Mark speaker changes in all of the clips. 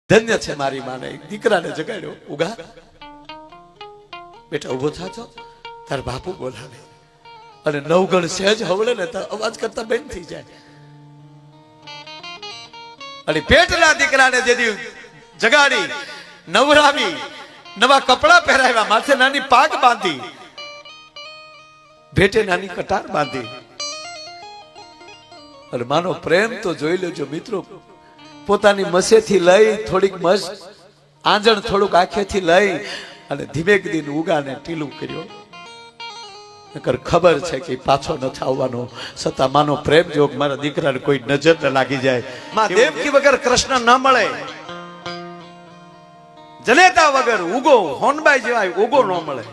Speaker 1: ધન્ય છે મારી માને દીકરાને જગાડ્યો, ઉગા બેટા ઉભો થાજો, તાર બાપુ બોલાવે. અને નવગણ સહેજ હવળે ને તો અવાજ કરતા બંધ થઈ જાય. અને પેટના દીકરાને જેથી જગાડી, નવરાવી, નવા કપડા પહેરાવ્યા, માથે નાની પાગ બાંધી, ભેટે નાની કટાર બાંધી. અને માનો પ્રેમ તો જોઈ લેજો મિત્રો, પોતાની મસેથી લઈ થોડીક મસ આંજણ થોડુંક આંખેથી લઈ અને ધીમેક દીન ઉગાને ટીલું કર્યો. નકર ખબર છે કે પાછો નથી આવવાનો. છતાં માનો પ્રેમ જોગ મારા દીકરાને કોઈ નજર ન લાગી જાય. માં દેવકી વગર કૃષ્ણ ન મળે, જનેતા વગર ઉગો હોનબાઈ જેવા ઉગો ન મળે.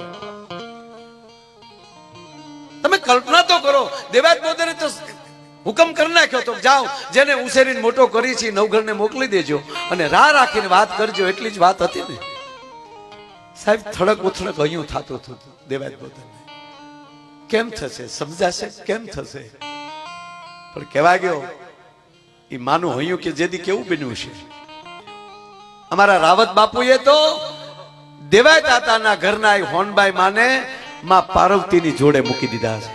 Speaker 1: તમે કલ્પના તો કરો, દેવાજ બોદરે તો હુકમ કરી નાખ્યો તો જાઓ જેને ઉછેરીને મોટો કરી છે નવઘરને મોકલી દેજો અને રાહ રાખીને વાત કરજો, એટલી જ વાત હતી ને સાહેબ. થડક ઉથડક અહીંયા થતું હતું દેવાજ બોદરને. કેમ થશે સમજાશે, કેમ થશે? પણ કહેવા ગયો એ માનું હયું કે જેથી કેવું બન્યું છે. અમારા રાવત બાપુએ તો દેવાય તાતાના ઘરના હોનબાઈ માને માં પાર્વતીની જોડે મૂકી દીધા છે.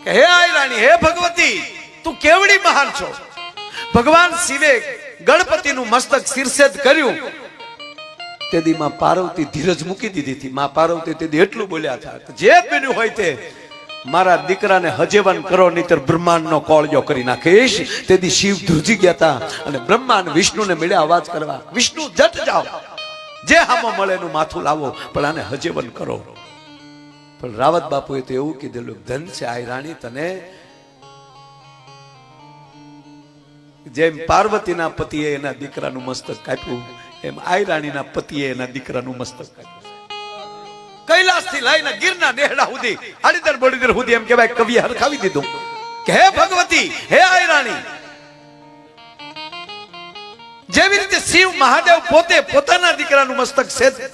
Speaker 1: હે આયરાણી, હે ભગવતી, તું કેવડી મહાન છો. ભગવાન શિવે ગણપતિનું મસ્તક શિરછેદ કર્યું તેથી માં પાર્વતી ધીરજ મૂકી દીધી હતી. માં પાર્વતી તેથી એટલું બોલ્યા હતા, જે બન્યું હોય તે મારા દીકરાને હજેવન કરો, નહીતર બ્રહ્માંડનો કોળિયો કરી નાખીશ. તેથી શિવ ધ્રુજી ગયા હતા અને બ્રહ્મા અને વિષ્ણુને મળ્યા અવાજ કરવા, વિષ્ણુ જટ જાઓ, જે હામો મળે એનું માથું લાવો, પણ આને હજેવન કરો. પણ રાવત બાપુએ તો એવું કીધેલું, ધન છે આયરાણી તને, જેમ પાર્વતીના પતિએ એના દીકરાનું મસ્તક કાપ્યું એમ આયરાણીના પતિએ એના દીકરાનું મસ્તક કાપ્યું. કૈલાસ થી લઈને ગીરના નેહડા સુધી, આડીદર બોડીદર સુધી એમ કહેવાય કવિએ હરખાવી દીધું કે હે ભગવતી, હે આયરાણી. જેવી રીતે શિવ મહાદેવ પોતે પોતાના દીકરાનું મસ્તક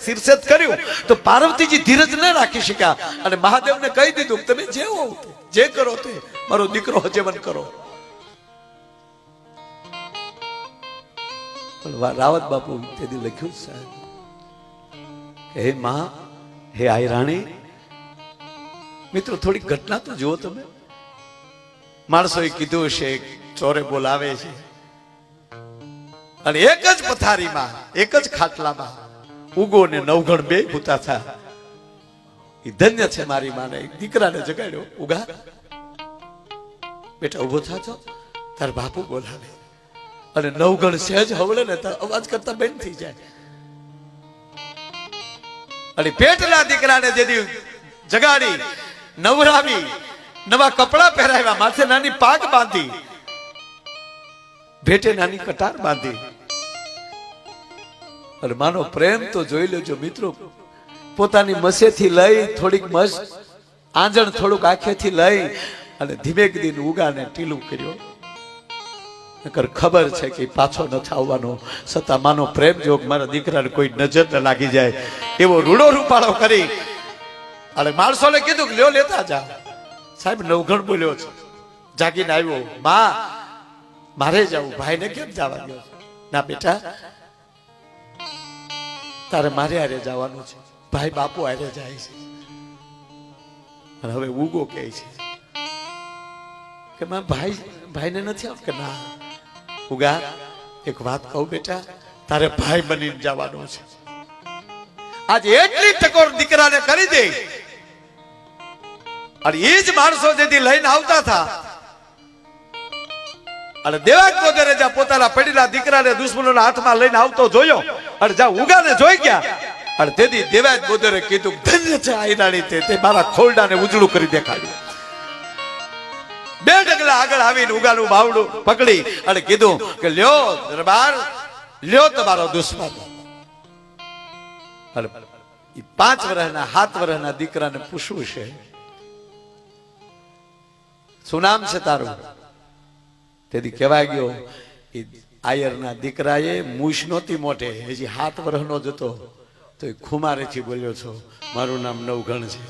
Speaker 1: શિરછેદ કર્યું તો પાર્વતીજી ધીરજ ન રાખી શક્યા અને મહાદેવને કહી દીધું તમે જે હો જે કરો તે મારો દીકરો હજેવન કરો. રાવત બાપુ તેથી લખ્યું સાહેબ કે હે માં, હે આયરાણી. મિત્રો થોડી ઘટના તો જુઓ તમે. માણસોએ કીધું છે ચોરે બોલાવે છે અને એક જ પથારીમાં એક જ ખાટલામાં ઉગો ને નવઘણ બે ભૂતા થા. એ ધન્ય છે મારી માને દીકરાને જગાડ્યો, ઉગા બેટા ઉભો થાજો, તાર બાપુ બોલાવે. અને નવઘણ સહેજ હવળે ને તો અવાજ કરતા બંધ થઈ જાય. અને પેટના દીકરાને જેથી જગાડી, નવરાવી, નવા કપડા પહેરાવ્યા, માથે નાની પાગ બાંધી, ભેટે નાની કટાર બાંધી. અને માનો પ્રેમ તો જોઈ લેજો મિત્રો, પોતાની મસેથી લઈ થોડીક મસ આંજણ થોડુંક આંખેથી લઈ અને ધીમેક દીન ઉગાને ટીલું કર્યો. નકર ખબર છે કે પાછો નથી આવવાનો. છતાં માનો પ્રેમ જોગ મારા દીકરાને કોઈ નજર ન લાગી જાય એવો રૂડો રૂપાળો કરી અને માણસોને કીધું કે લ્યો લેતા જા. સાહેબ નવઘણ બોલ્યો છે, જાગીને આવ્યો, માં મારે જવું, ભાઈને કેમ જવા ગયો? ના બેટા તારે મારે હારે જવાનું છે, ભાઈ બાપુ હારે જાય છે. અને હવે ઉગો કહે છે કે માં ભાઈને નથી આવતું કે ના. ઉગા એક વાત કહું બેટા, તારે ભાઈ બનીને જવાનું છે. આજે એટલી ટકોર દીકરાને કરી દે અને એ જ માણસો જેથી લઈને આવતા હતા અને દેવાજ બોદરે જ્યાં પોતાના પડેલા દીકરાને દુશ્મનોના હાથમાં લઈને આવતો જોયો અને જ્યાં ઉગાને જોઈ ગયા અને તેથી દેવાજ બોદરે કીધું ધન્ય છે આયરાણી તે મારા ખોરડાને ઉજળું કરી દેખાડ્યું. બે ડગલા આગળ આવીને ઉગાનું બાવડું પકડી અને કીધું કે લ્યો દરબાર, લ્યો તમારો દુશ્મન. અને 5 વર્ષના 7 વર્ષના દીકરાને પૂછવું છે, શું નામ છે તારું? તેથી કહેવાય ગયો એ આયરના દીકરાએ મૂછ નહોતી મોઢે, હજી 7 વર્ષનો જ હતો તો એ ખુમારેથી બોલ્યો છો મારું નામ નવઘણ છે.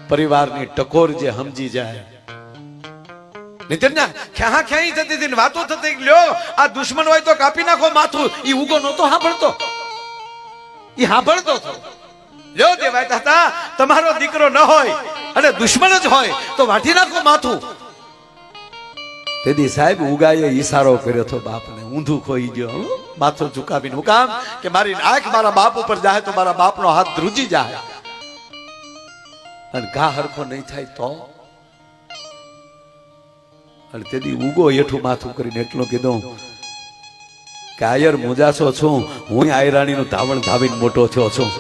Speaker 1: પરિવારની ટકોર જે સમજી જાય નીતિન ના ખ્યા ખ્યાઈ થતી હતી ને વાતો થતી લ્યો આ દુશ્મન હોય તો કાપી નાખો માથું. ઈ ઉગો નહોતો સાંભળતો, ઈ સાંભળતો હતો. લ્યો દેવાય હતા તમારો દીકરો ન હોય અને દુશ્મન જ હોય તો વાઢી નાખો માથું. તેથી સાહેબ ઉગાએ ઈશારો કર્યો હતો બાપને, ઊંધું ખોઈ ગયો માથું ઝુકાવીને. હું કામ કે મારી આંખ મારા બાપ ઉપર જાય તો મારા બાપનો હાથ ધ્રુજી જાય અને ઘા હરખો નહીં થાય તો. અને તેથી ઉગો હેઠું માથું કરીને એટલું કીધું કે આયર મુજાસો છું, હું આયરાણીનું ધાવણ ધાવીને મોટો થયો છું.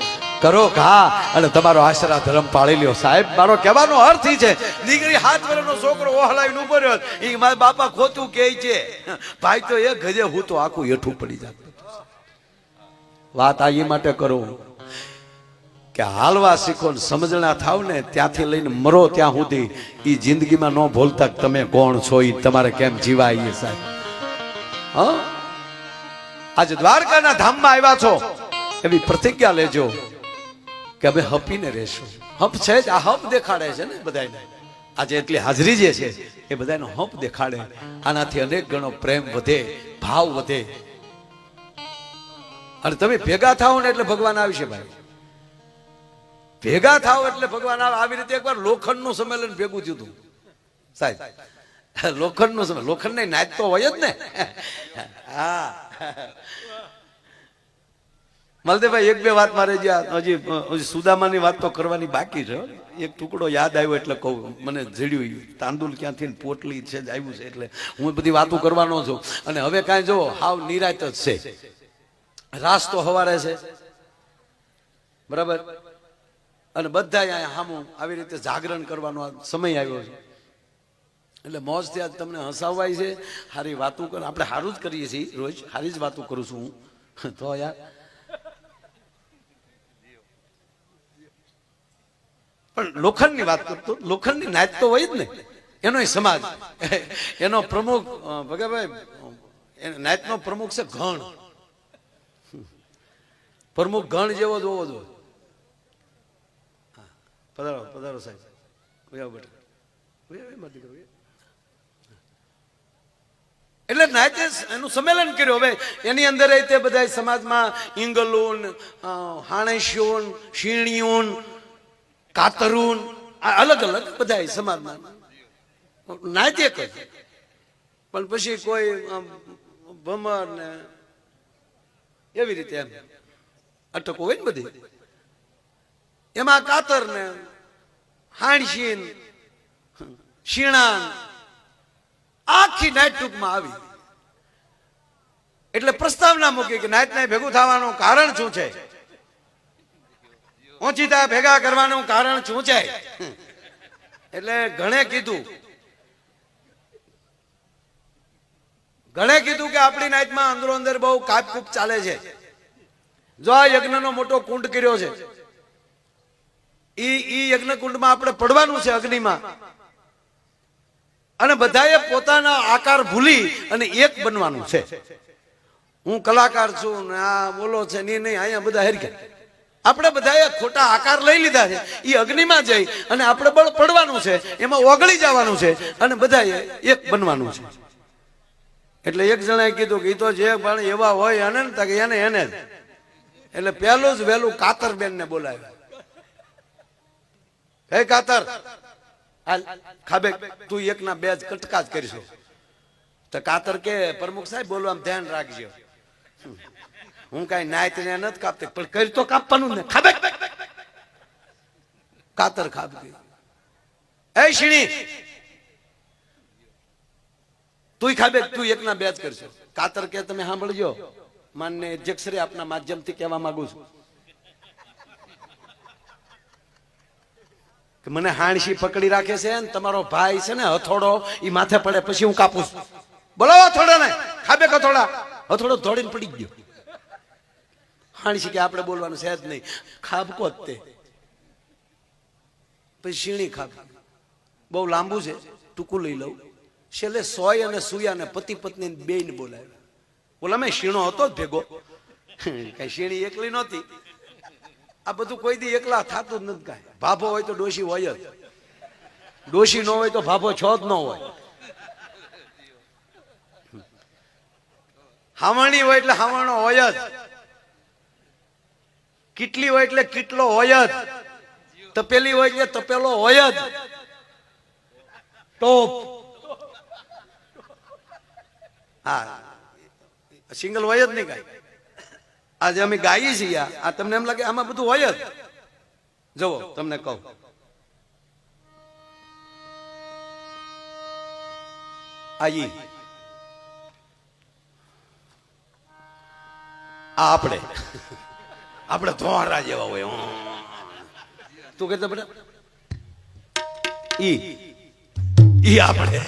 Speaker 1: કરો ઘા અને તમારો આશરા ધર્મ પાળી લ્યો. સાહેબ મારો કહેવાનો અર્થ ઈ છે, દીકરી 7 વર્ષનો છોકરો ઓહલાવીને ઉભો રહ્યો, ઈ મારા બાપા ખોટું કહે છે, ભાઈ તો એક ગજે હું તો આખું હેઠું પડી જાય. વાત આ એ માટે કરું કે હાલવા શીખો ને સમજણા થાવ ને ત્યાંથી લઈને મરો ત્યાં સુધી ઈ જિંદગીમાં ન ભૂલતા તમે કોણ છો, ઈ તમારે કેમ જીવાય. સાહેબ હા આજે દ્વારકાના ધામમાં આવ્યા છો એવી પ્રતિજ્ઞા લેજો કે અમે હપીને રહેશું. હપ છે જ, આ હપ દેખાડે છે ને બધાને. આજે એટલી હાજરી જે છે એ બધાનો હપ દેખાડે. આનાથી અનેક ગણો પ્રેમ વધે, ભાવ વધે. અને તમે ભેગા થાઓ ને એટલે ભગવાન આવશે ભાઈ. ભેગા થાવ એટલે ભગવાન આવે. આવી રીતે એકવાર લોખંડનું સંમેલન ભેગું થયું હતું સાહેબ. લોખંડનું સંમેલન, લોખંડની નાચ તો હોય જ ને. હા મલદેભાઈ એક બે વાત મારે હજી સુદામાની વાત તો કરવાની બાકી છે. એક ટુકડો યાદ આવ્યો એટલે કહું, મને જડ્યું. તાંદુલ ક્યાંથી પોટલી છે જ આવ્યું છે એટલે હું બધી વાતો કરવાનો છું. અને હવે કાંઈ જો હાવ નિરાત જ છે. રાસ તો હવારે છે બરાબર, અને બધા અહીંયા હામું આવી રીતે જાગરણ કરવાનો સમય આવ્યો છે. એટલે મોજથી આજ તમને હસાવાય છે, સારી વાતો કર. આપણે સારું જ કરીએ છીએ રોજ, સારી જ વાતો કરું છું હું તો યાર. પણ લોખંડની વાત કરતો, લોખંડની નાચ તો હોય જ ને. એનો સમાજ, એનો પ્રમુખ ભગાભાઈ, નાચનો પ્રમુખ છે ગણ. પ્રમુખ ગણ જેવો જ હોવો જોઈએ. પધારો પધારો સાહેબ, બેટા. એટલે નાચે એનું સંમેલન કર્યું. હવે એની અંદર તે બધા સમાજમાં ઇંગલુન, હાણેશ્યોન, શીણીઓન, કાતરૂન, અલગ અલગ બધા સમાજમાં નાચે કરે. પણ પછી કોઈ ભમર ને એવી રીતે એમ અટકો હોય ને બધી. એમાં કાતર ને હાણશીન, શીણાન, આખી નાઈટ ટૂંકમાં આવી. એટલે પ્રસ્તાવના મૂકી કે નાઈટ નાઈટ ભેગું થવાનું કારણ શું છે, ઓચિતા ભેગા કરવાનું કારણ શું છે. એટલે ઘણે કીધું કે આપણી નાઈટમાં અંદરો અંદર બહુ કાપકૂપ ચાલે છે. જો આ યજ્ઞનો મોટો કુંડ કર્યો છે, ઈ યજ્ઞ કુંડમાં આપણે પડવાનું છે અગ્નિમાં. અને બધાએ પોતાના આકાર ભૂલી અને એક બનવાનું છે. હું કલાકાર છું ને આ બોલો છે નહીં, અહીંયા બધા હેરગ્યા. આપણે બધાએ ખોટા આકાર લઈ લીધા છે. એ અગ્નિમાં જઈ અને આપણે પડવાનું છે, એમાં ઓગળી જવાનું છે અને બધાએ એક બનવાનું છે. એટલે એક જણાએ કીધું કે એ તો જે પણ એવા હોય એને એને જ. એટલે પહેલું જ વહેલું કાતરબેન ને બોલાવ્યા. હે કાતર, ખાબે તું એકના બે જ કટકા જ કરીશું. તો કાતર કે પ્રમુખ સાહેબ બોલવામાં ધ્યાન રાખજો, હું કઈ નાયત ને નથી કાપતી, પણ કરી તો કાપવાનું ને. ખાબે કાતર ખાબકી. એ શીણી તું ખાબે, તું એકના બે જ કરશો. કાતર કે તમે સાંભળજો, માનને અધ્યક્ષરે આપના માધ્યમથી કહેવા માંગુ છું કે મને હાણશી પકડી રાખે છે ને તમારો ભાઈ છે ને હથોડો ઈ માથે પડે પછી હું કાપું છું. બોલો હથોડા ને ખાબે હથોડા. હથોડો દોડીને પડી ગયો. હાણશી કે આપણે બોલવાનું છે જ નહીં, ખાબકો જ તે. પછી શીણી ખાબ બહુ લાંબુ છે, ટૂંકું લઈ લઉં. છેલ્લે સોય અને સુયા ને પતિ પત્ની બે ને બોલાવ્યા. બોલા મેં શીણો હતો જ ભેગો, કઈ શીણી એકલી નહોતી. આ બધું કોઈ દી એકલા થતું જ નથી. કાંઈ ભાભો હોય તો ડોશી હોય જ, ડોશી ન હોય તો ભાભો છો જ ન હોય. હાવણી હોય એટલે હાવણો હોય જ, કીટલી હોય એટલે કીટલો હોય જ, તપેલી હોય એટલે તપેલો હોય જ, ટોપ હા સિંગલ હોય જ નહીં કાંઈ. આજે અમે ગાઈએ છીએ આ તમને એમ લાગે આમાં બધું હોય જ. જુઓ તમને કહું, આ આપણે આપણે ધોરા જેવા હોય. તું કહેતા બેટા ઈ આપણે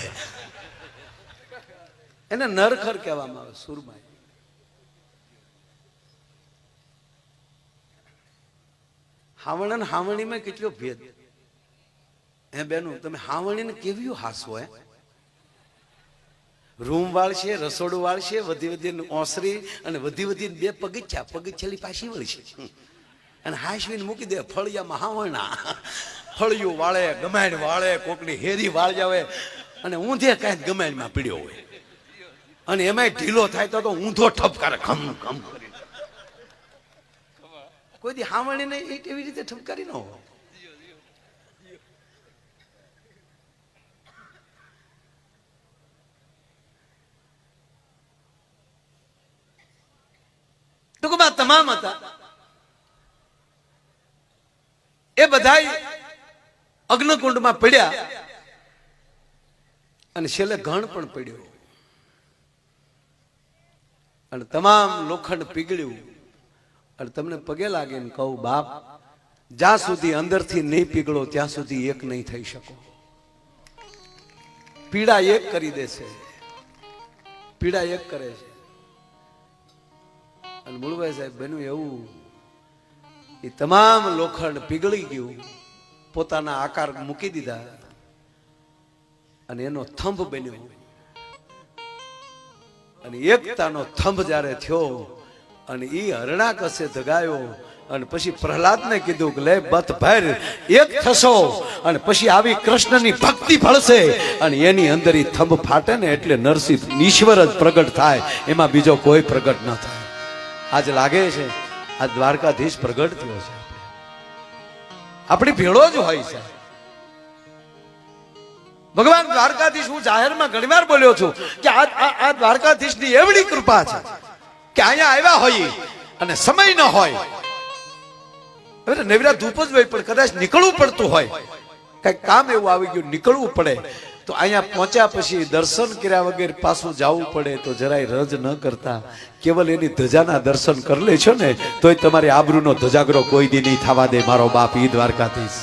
Speaker 1: એને નરખર કહેવામાં આવે. સુરમાઈ હાવણ ને હાવણીમાં કેટલો ભેદ હે બેનું. તમે હાવણીને કેવી હાસવો હે, રૂમ વાળશે, રસોડું વાળશે, વધી વધી ઓસરી અને વધી વધી બે પગથિયાલી પાછી વળશે અને હાસવીને મૂકી દે ફળિયામાં. હાવણા ફળિયું વાળે, ગમાણ વાળે, કોકની હેરી વાળ જાવે અને ઊંધે કાંઈ ગમાણમાં પીડ્યો હોય અને એમાંય ઢીલો થાય તો ઊંધો ઠપકારે ખમ ખમ કરી. કોઈ દી હાવણીને એવી રીતે ઠપકારી ન હોય. ટૂંકમાં તમામ હતા એ બધા અગ્નિકુંડમાં પડ્યા અને છેલ્લે ઘણ પણ પડ્યો અને તમામ લોખંડ પીગળ્યું. અને તમને પગે લાગીને કહું બાપ, જ્યાં સુધી અંદરથી નહીં પીગળો ત્યાં સુધી એક નહીં થઈ શકો. પીડા એક કરી દેશે, પીડા એક કરે છે. અને મૂળભાઈ સાહેબ બન્યું એવું, એ તમામ લોખંડ પીગળી ગયું, પોતાના આકાર મૂકી દીધા અને એનો થંભ બન્યો. અને એકતાનો થંભ જ્યારે થયો અને એ હરણાકશે ધગાયો અને પછી પ્રહલાદને કીધું કે લે બત ભર એક થશો અને પછી આવી કૃષ્ણની ભક્તિ ફળશે અને એની અંદર એ થંભ ફાટે ને એટલે નરસિંહ ઈશ્વર જ પ્રગટ થાય, એમાં બીજો કોઈ પ્રગટ ન થાય. આજ લાગે છે આ દ્વારકાધીશ પ્રગટ થયો છે, આપણી ભેળો જ હોય છે. ભગવાન દ્વારકાધીશ, હું જાહેરમાં ઘણીવાર બોલ્યો છું કે આ દ્વારકાધીશની એવડી કૃપા છે કે અહીંયા આવ્યા હોય અને સમય ન હોય, હવે નવરા ધૂપ જ હોય પણ કદાચ નીકળવું પડતું હોય, કઈક કામ એવું આવી ગયું નીકળવું પડે તો અહીંયા પહોંચ્યા પછી દર્શન કર્યા વગર પાછું જવું પડે તો જરાય રજ ન કરતા કેવલ એની ધજાના દર્શન કરી લે છો ને તોય તમારી આબરૂનો ધજાગરો કોઈ દી નહીં થવા દે મારો બાપ. ઈ દ્વારકાધીશ.